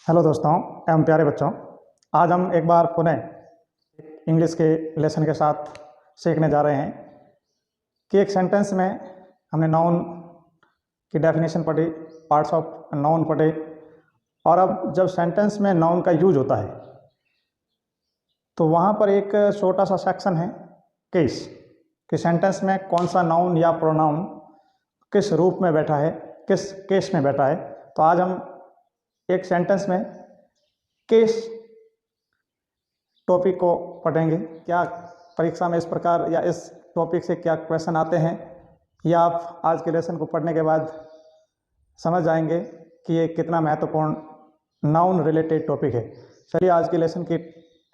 Hello दोस्तों एवं प्यारे बच्चों। आज हम एक बार पुनः इंग्लिश के लेसन के साथ सीखने जा रहे हैं कि एक सेंटेंस में हमने नाउन की डेफिनेशन पढ़ी, पार्ट्स ऑफ नाउन पढ़े, और अब जब सेंटेंस में नाउन का यूज होता है तो वहाँ पर एक छोटा सा सेक्शन है केस, कि सेंटेंस में कौन सा नाउन या प्रोनाउन किस रूप में बैठा है, किस केस में बैठा है। तो आज हम एक सेंटेंस में केस टॉपिक को पढ़ेंगे। क्या परीक्षा में इस प्रकार या इस टॉपिक से क्या क्वेश्चन आते हैं, या आप आज के लेसन को पढ़ने के बाद समझ जाएंगे कि ये कितना महत्वपूर्ण नाउन रिलेटेड टॉपिक है। चलिए आज के लेसन की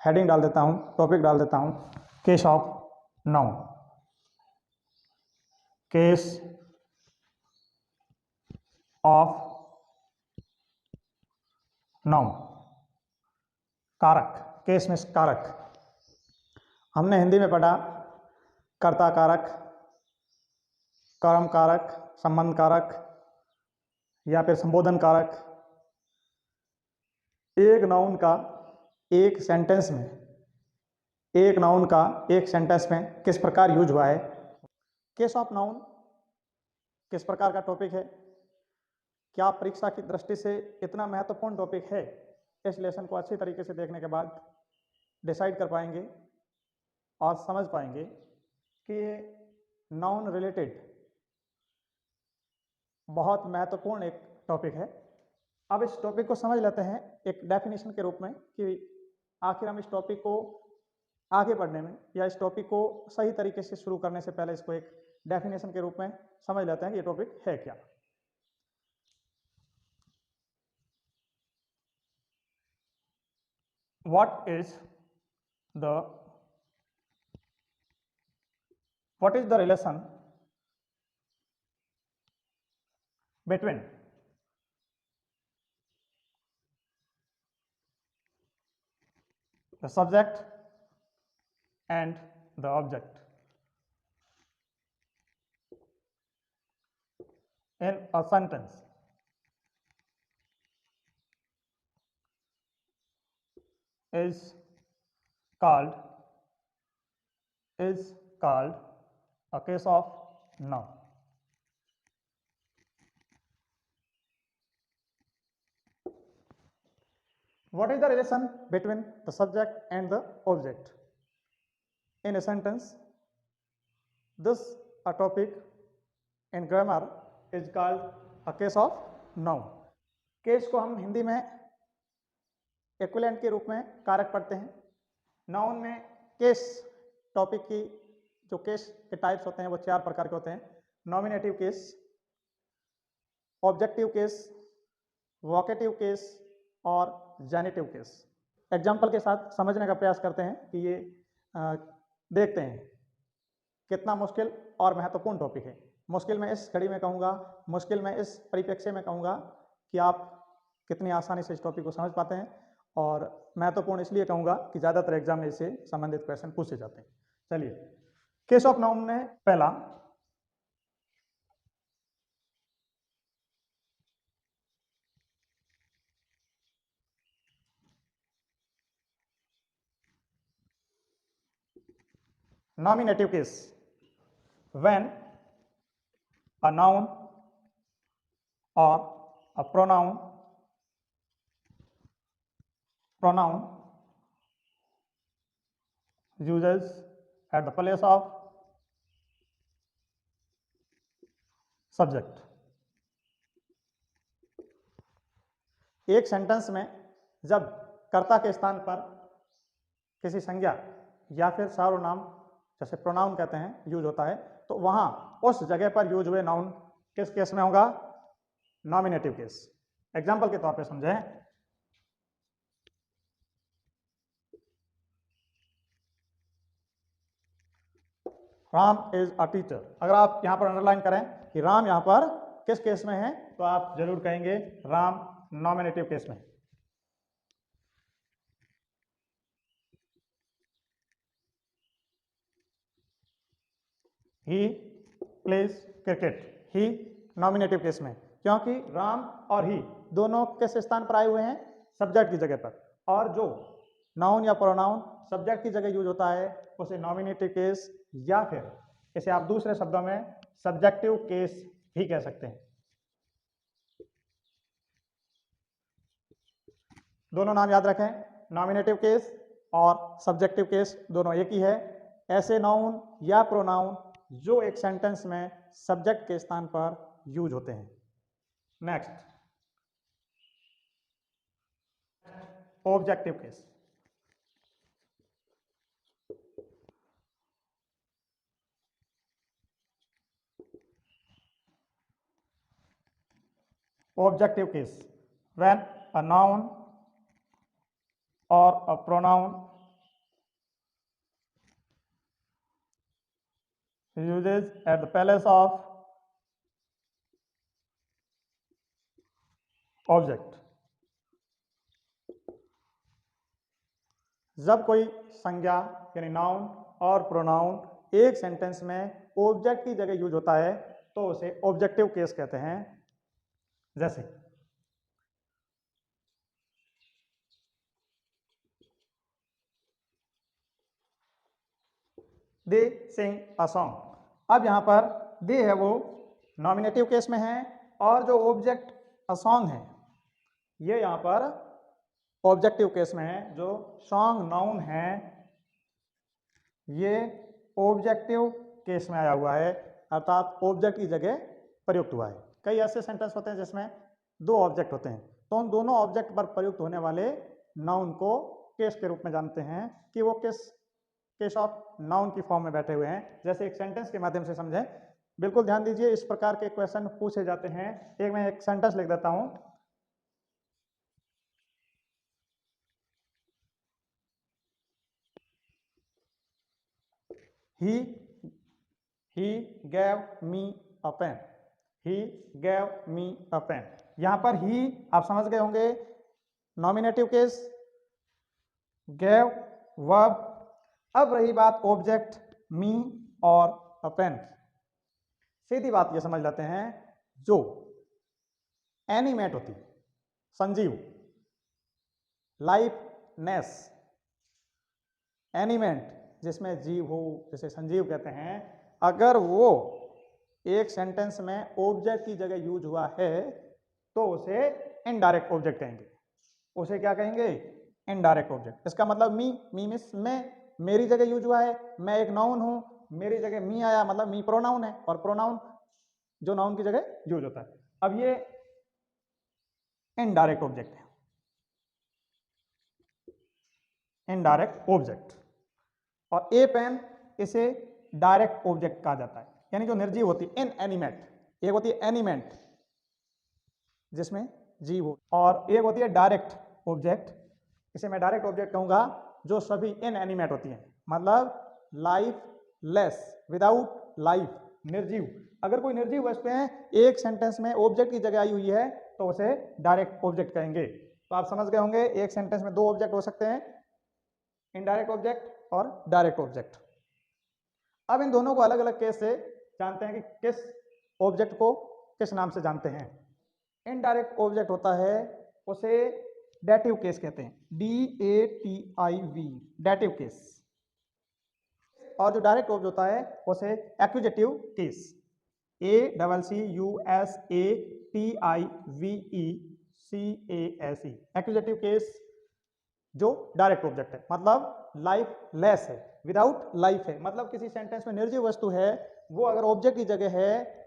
हेडिंग डाल देता हूँ, टॉपिक डाल देता हूँ, case of noun. Case of noun, कारक, केस में कारक। हमने हिंदी में पढ़ा कर्ता कारक, कर्म कारक, संबंध कारक या फिर संबोधन कारक। एक नाउन का एक सेंटेंस में, एक नाउन का एक सेंटेंस में किस प्रकार यूज हुआ है। केस ऑफ नाउन किस प्रकार का टॉपिक है, क्या परीक्षा की दृष्टि से इतना महत्वपूर्ण टॉपिक है, इस लेसन को अच्छी तरीके से देखने के बाद डिसाइड कर पाएंगे और समझ पाएंगे कि ये नाउन रिलेटेड बहुत महत्वपूर्ण एक टॉपिक है। अब इस टॉपिक को समझ लेते हैं एक डेफिनेशन के रूप में कि आखिर हम इस टॉपिक को आगे बढ़ने में या इस टॉपिक को सही तरीके से शुरू करने से पहले इसको एक डेफिनेशन के रूप में समझ लेते हैं कि ये टॉपिक है क्या। What is the relation between the subject and the object in a sentence? Is called a case of noun. What is the relation between the subject and the object in a sentence? This a topic in grammar is called a case of noun. Case को हम हिंदी में equivalent के रूप में कारक पढ़ते हैं। Noun में केस टॉपिक की जो केस के टाइप्स होते हैं वो 4 प्रकार के होते हैं: nominative case, objective case, vocative case और जेनिटिव केस। एग्जाम्पल के साथ समझने का प्रयास करते हैं कि ये देखते हैं कितना मुश्किल और महत्वपूर्ण टॉपिक है। मुश्किल में इस घड़ी में कहूँगा, मुश्किल में इस परिप्रेक्ष्य में कहूँगा कि आप कितनी आसानी से इस टॉपिक को समझ पाते हैं, और महत्वपूर्ण इसलिए कहूँगा कि ज़्यादातर एग्जाम में इससे संबंधित क्वेश्चन पूछे जाते हैं। चलिए, केस ऑफ नाउन में पहला nominative case, when a noun or a pronoun uses at the place of subject. एक सेंटेंस में जब कर्ता के स्थान पर किसी संज्ञा या फिर सर्वनाम, जैसे प्रोनाउन कहते हैं, यूज होता है, तो वहां उस जगह पर यूज हुए नाउन किस केस में होगा? Nominative case. एग्जाम्पल के तौर पे समझें, राम इज अ टीचर। अगर आप यहां पर अंडरलाइन करें कि राम यहां पर किस केस में है, तो आप जरूर कहेंगे राम नॉमिनेटिव केस में। He plays cricket, he nominative case में, क्योंकि राम और ही दोनों किस स्थान पर आए हुए हैं? सब्जेक्ट की जगह पर, और जो नाउन या प्रोनाउन सब्जेक्ट की जगह यूज होता है उसे नॉमिनेटिव केस या फिर इसे आप दूसरे शब्दों में सब्जेक्टिव केस भी कह सकते हैं। दोनों नाम याद रखें, नॉमिनेटिव केस और सब्जेक्टिव केस दोनों एक ही है। ऐसे नाउन या प्रोनाउन जो एक सेंटेंस में सब्जेक्ट के स्थान पर यूज होते हैं। Next, objective case. Objective case, when a noun or a pronoun uses at the place of object। जब कोई संज्ञा यानी नाउन और प्रोनाउन एक सेंटेंस में ऑब्जेक्ट की जगह यूज होता है तो उसे ऑब्जेक्टिव केस कहते हैं। जैसे दे सिंग अ सॉन्ग। अब यहां पर दे है वो नॉमिनेटिव केस में है और जो ऑब्जेक्ट अ सॉन्ग है ये यहां पर ऑब्जेक्टिव केस में है। जो सॉन्ग नाउन है ये ऑब्जेक्टिव केस में आया हुआ है, अर्थात ऑब्जेक्ट की जगह प्रयुक्त हुआ है। कई ऐसे सेंटेंस होते हैं जिसमें दो ऑब्जेक्ट होते हैं, तो उन दोनों ऑब्जेक्ट पर प्रयुक्त होने वाले नाउन को केस के रूप में जानते हैं कि वो केस ऑफ नाउन की फॉर्म में बैठे हुए हैं। जैसे एक सेंटेंस के माध्यम से समझें, बिल्कुल ध्यान दीजिए, इस प्रकार के क्वेश्चन पूछे जाते हैं। मैं एक सेंटेंस लिख देता हूं। he gave me a pen। he gave me a pen। यहां पर ही आप समझ गए होंगे नॉमिनेटिव केस, गैव वर्ब। अब रही बात ऑब्जेक्ट मी और अ पेन। सीधी बात ये समझ लेते हैं, जो एनिमेट होती है, संजीव, लाइफनेस, एनिमेंट जिसमें जीव हो, जिसे संजीव कहते हैं, अगर वो एक सेंटेंस में ऑब्जेक्ट की जगह यूज हुआ है तो उसे इनडायरेक्ट ऑब्जेक्ट कहेंगे। उसे क्या कहेंगे? Indirect object. इसका मतलब मी मीन्स मैं, मेरी जगह यूज हुआ है, मैं एक नाउन हूं, मेरी जगह मी आया, मतलब मी प्रोनाउन है, और प्रोनाउन जो नाउन की जगह यूज होता है। अब ये इनडायरेक्ट ऑब्जेक्ट है, इनडायरेक्ट ऑब्जेक्ट। और ए पेन इसे डायरेक्ट ऑब्जेक्ट कहा जाता है, यानी जो निर्जीव होती है, इनएनिमेट। एक होती है एनिमेंट जिसमें जीव हो, और एक होती है डायरेक्ट ऑब्जेक्ट, इसे मैं डायरेक्ट ऑब्जेक्ट कहूंगा, जो सभी इनएनिमेट होती हैं, मतलब लाइफ लेस, विदाउट लाइफ, निर्जीव। अगर कोई निर्जीव वस्तुएं एक सेंटेंस में ऑब्जेक्ट की जगह आई हुई है तो उसे डायरेक्ट ऑब्जेक्ट कहेंगे। तो आप समझ गए होंगे एक सेंटेंस में दो ऑब्जेक्ट हो सकते हैं, इनडायरेक्ट ऑब्जेक्ट और डायरेक्ट ऑब्जेक्ट। अब इन दोनों को अलग अलग केस से जानते हैं कि किस ऑब्जेक्ट को किस नाम से जानते हैं। इनडायरेक्ट ऑब्जेक्ट होता है, उसे डेटिव केस कहते हैं, DATIV, डेटिव केस। और जो डायरेक्ट ऑब्जेक्ट होता है उसे एक्विजिटिव केस, ACCUSATIVECASE, एक्विजिटिव केस, जो डायरेक्ट ऑब्जेक्ट है, मतलब लाइफ लेस है, विदाउट लाइफ है, मतलब किसी सेंटेंस में निर्जीव वस्तु है, वो अगर ऑब्जेक्ट की जगह है,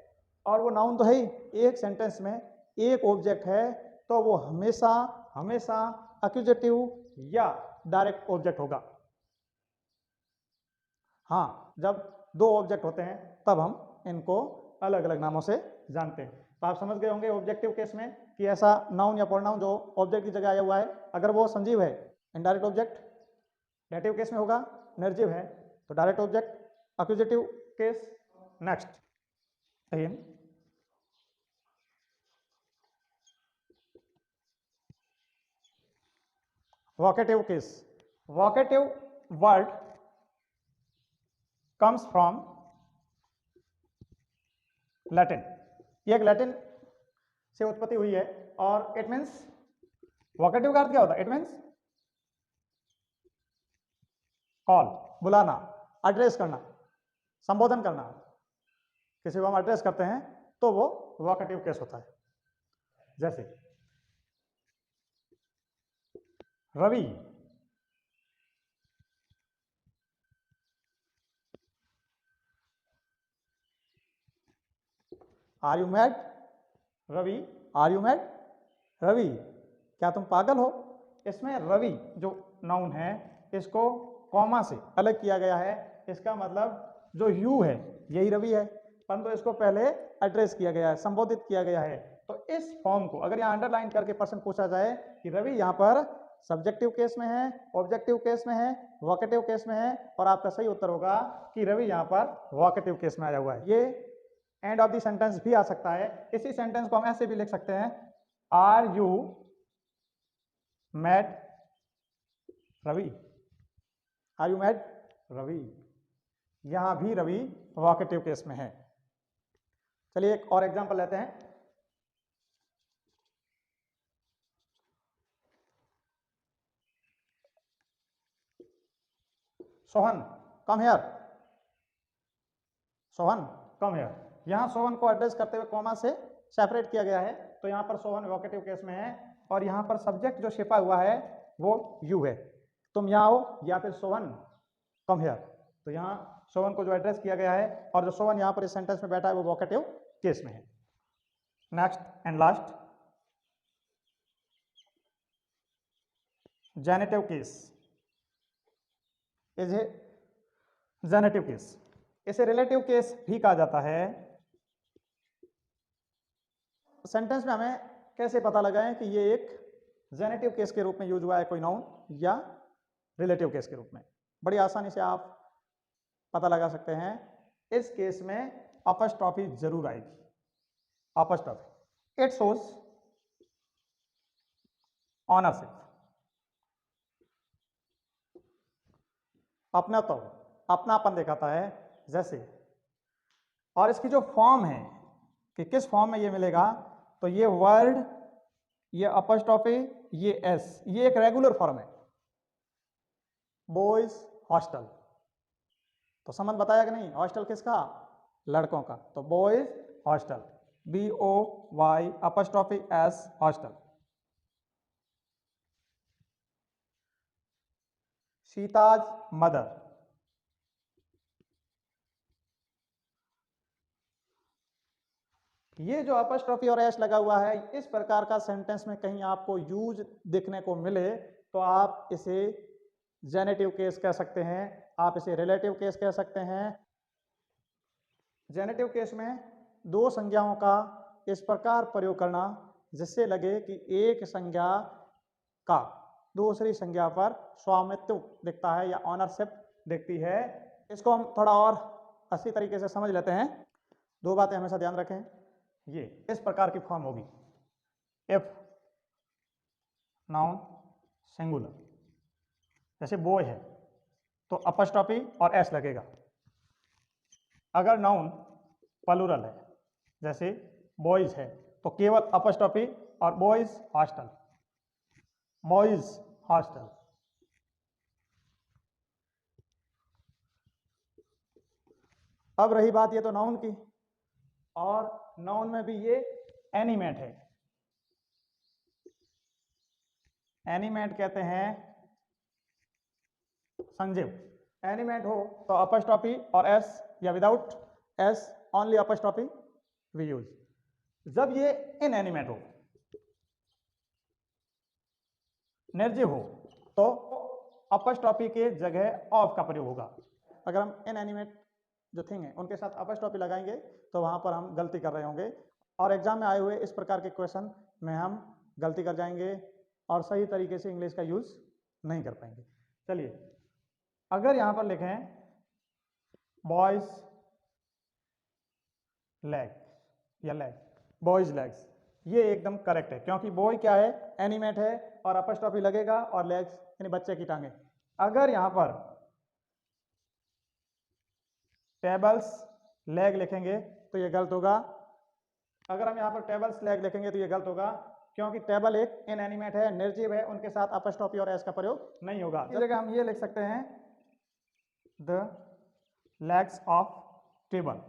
और वो नाउन तो है ही, एक सेंटेंस में एक ऑब्जेक्ट है, तो वो हमेशा हमेशा एक्विजिटिव या डायरेक्ट ऑब्जेक्ट होगा। हाँ, जब दो ऑब्जेक्ट होते हैं तब हम इनको अलग अलग नामों से जानते हैं। तो आप समझ गए होंगे ऑब्जेक्टिव केस में कि ऐसा नाउन या प्रोनाउन जो ऑब्जेक्ट की जगह आया हुआ है, अगर वो संजीव है इनडायरेक्ट ऑब्जेक्ट, डेटिव केस में होगा, निर्जीव है तो direct object, एक्विजिटिव case. Next, again vocative case. Vocative word comes from Latin. ये एक लैटिन से उत्पत्ति हुई है और इट मीन्स वोकेटिव का अर्थ क्या होता है? इट मीन्स कॉल, बुलाना, एड्रेस करना, संबोधन करना। किसी को हम एड्रेस करते हैं तो वो वोकेटिव केस होता है। जैसे Ravi, are you mad? Ravi, are you mad? Ravi, क्या तुम पागल हो? इसमें रवि जो नाउन है इसको कॉमा से अलग किया गया है। इसका मतलब जो यू है यही रवि है, परंतु इसको पहले एड्रेस किया गया है, संबोधित किया गया है। तो इस फॉर्म को अगर यहाँ अंडरलाइन करके प्रश्न पूछा जाए कि रवि यहाँ पर सब्जेक्टिव केस में है, ऑब्जेक्टिव केस में है, वोकेटिव केस में है, और आपका सही उत्तर होगा कि रवि यहाँ पर वोकेटिव केस में आया हुआ है। ये एंड ऑफ द सेंटेंस भी आ सकता है। इसी सेंटेंस को हम ऐसे भी लिख सकते हैं, are you mad Ravi? Are you mad Ravi? यहां भी रवि वोकेटिव केस में है। चलिए एक और एग्जांपल लेते हैं। Sohan come here, Sohan come here. यहां सोहन को एड्रेस करते हुए कॉमा से सेपरेट किया गया है, तो यहां पर सोहन वोकेटिव केस में है, और यहां पर सब्जेक्ट जो छिपा हुआ है वो यू है। तुम यहां आओ, या फिर सोहन कम हियर। तो यहां सोहन को जो एड्रेस किया गया है और जो सोहन यहां पर इस सेंटेंस में बैठा है वो वोकेटिव केस में है। Next and last, generative case is a generative case. इसे रिलेटिव केस भी कहा जाता है। सेंटेंस में हमें कैसे पता लगाएं कि ये एक जेनेटिव केस के रूप में यूज हुआ है कोई नाउन या रिलेटिव केस के रूप में? बड़ी आसानी से आप पता लगा सकते हैं। इस केस में अपस्ट्रॉफी जरूर आएगी, अपस्ट्रॉफी। इट शोज ऑनरशिप, अपना तो अपनापन दिखाता है जैसे। और इसकी जो फॉर्म है कि किस फॉर्म में ये मिलेगा, तो ये वर्ड, ये अपस्ट्रॉफी, ये एस, ये एक रेगुलर फॉर्म है। बॉयज हॉस्टल, तो समझ बताया कि नहीं? हॉस्टल किसका? लड़कों का। तो boys hostel, BOY apostrophe S hostel. Sita's mother, ये जो अपस्ट्रॉफी और एस लगा हुआ है, इस प्रकार का सेंटेंस में कहीं आपको यूज देखने को मिले तो आप इसे जेनेटिव केस कह सकते हैं, आप इसे रिलेटिव केस कह सकते हैं। जेनेटिव केस में दो संज्ञाओं का इस प्रकार प्रयोग करना जिससे लगे कि एक संज्ञा का दूसरी संज्ञा पर स्वामित्व दिखता है या ऑनरशिप दिखती है। इसको हम थोड़ा और अच्छी तरीके से समझ लेते हैं। दो बातें हमेशा ध्यान रखें। ये इस प्रकार की फॉर्म होगी, इफ नाउन सिंगुलर, जैसे बॉय है तो अपस्ट्रॉफी और एस लगेगा। अगर नाउन प्लूरल है जैसे बॉयज है तो केवल अपस्ट्रॉफी और बॉयज हॉस्टल, बॉयज हॉस्टल। अब रही बात ये तो नाउन की, और नाउन में भी ये एनिमेट है। एनिमेट कहते हैं संजीव। एनिमेट हो तो अपस्ट्रॉफी और एस या without S only apostrophe we use. जब ये इनएनिमेट हो, निर्जीव हो, तो अपस्ट्रॉफी के जगह ऑफ का प्रयोग होगा। अगर हम इनएनिमेट जो थिंग है उनके साथ अपस्ट्रॉफी लगाएंगे तो वहां पर हम गलती कर रहे होंगे, और एग्जाम में आए हुए इस प्रकार के क्वेश्चन में हम गलती कर जाएंगे और सही तरीके से इंग्लिश का यूज नहीं कर पाएंगे। चलिए, अगर यहां पर लिखें बॉयज लेग या लेग, बॉयज लेग्स, ये एकदम करेक्ट है क्योंकि बॉय क्या है? एनिमेट है, और अपस्ट्रॉफी लगेगा, और लेग्स यानी बच्चे की टांगे। अगर यहां पर टेबल्स लेग लिखेंगे तो ये गलत होगा। अगर हम यहां पर टेबल्स लेग लिखेंगे तो ये गलत होगा, क्योंकि टेबल एक इनएनिमेट है, निर्जीव है, उनके साथ अपस्ट्रॉफी और एस का प्रयोग नहीं होगा। इस जगह हम ये लिख सकते हैं द लेग्स ऑफ टेबल,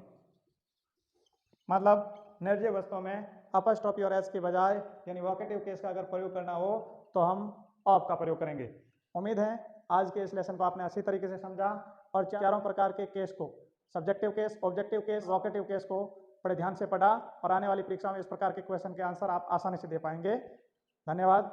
मतलब निर्जीव वस्तुओं में अपस्ट्रॉफी और एस की बजाय यानी वोकेटिव केस का अगर प्रयोग करना हो तो हम ऑफ का प्रयोग करेंगे। उम्मीद है आज के इस लेसन को आपने अच्छी तरीके से समझा और चारों प्रकार के केस को, subjective case, objective case, vocative case को बड़े ध्यान से पढ़ा और आने वाली परीक्षा में इस प्रकार के क्वेश्चन के आंसर आप आसानी से दे पाएंगे। धन्यवाद।